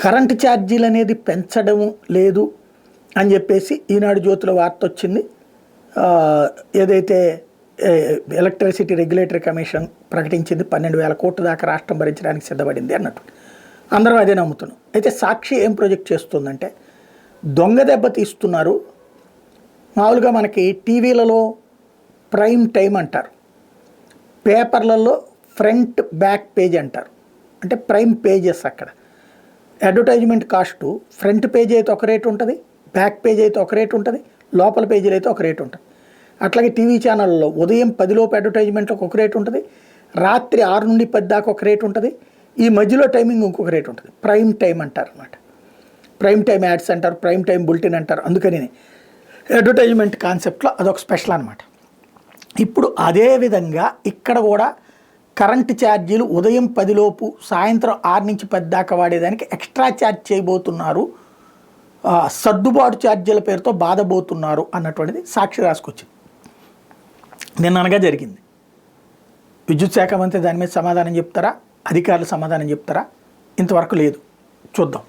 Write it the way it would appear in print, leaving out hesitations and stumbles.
Current ఛార్జీలు అనేది పెంచడం లేదు అని చెప్పేసి ఈనాడు జ్యోతిలో వార్త వచ్చింది. ఏదైతే ఎలక్ట్రిసిటీ రెగ్యులేటరీ కమిషన్ ప్రకటించింది 12,000 కోట్ల దాకా రాష్ట్రం భరించడానికి సిద్ధపడింది అన్నట్టు అందరూ అదే నమ్ముతున్నాం. అయితే సాక్షి ఏం ప్రొజెక్ట్ చేస్తుందంటే దొంగ దెబ్బ తీస్తున్నారు. మామూలుగా మనకి టీవీలలో ప్రైమ్ టైం అంటారు, పేపర్లలో ఫ్రంట్ బ్యాక్ పేజ్ అంటారు, అంటే ప్రైమ్ పేజెస్. అక్కడ అడ్వర్టైజ్మెంట్ కాస్టు ఫ్రంట్ పేజ్ అయితే ఒక రేటు ఉంటుంది, బ్యాక్ పేజ్ అయితే ఒక రేటు ఉంటుంది, లోపల పేజీలు అయితే ఒక రేటు ఉంటుంది. అట్లాగే టీవీ ఛానళ్ళలో ఉదయం 10 లోపు అడ్వర్టైజ్మెంట్లకు ఒక రేటు ఉంటుంది, రాత్రి 6 నుండి 10 దాకా ఒక రేటు ఉంటుంది, ఈ మధ్యలో టైమింగ్ ఇంకొక రేటు ఉంటుంది. ప్రైమ్ టైం అంటారు అనమాట. ప్రైమ్ టైం యాడ్స్ అంటారు, ప్రైమ్ టైం బులెటిన్ అంటారు. అందుకని అడ్వర్టైజ్మెంట్ కాన్సెప్ట్లో అదొక స్పెషల్ అనమాట. ఇప్పుడు అదే విధంగా ఇక్కడ కూడా కరెంటు ఛార్జీలు ఉదయం 10 లోపు సాయంత్రం 6 నుంచి 10 దాకా వాడేదానికి ఎక్స్ట్రా ఛార్జ్ చేయబోతున్నారు, సర్దుబాటు ఛార్జీల పేరుతో బాధబోతున్నారు అన్నటువంటిది సాక్షి రాసుకొచ్చింది. నిన్ననగా జరిగింది. విద్యుత్ శాఖ మంత్రి దాని మీద సమాధానం చెప్తారా, అధికారులు సమాధానం చెప్తారా? ఇంతవరకు లేదు, చూద్దాం.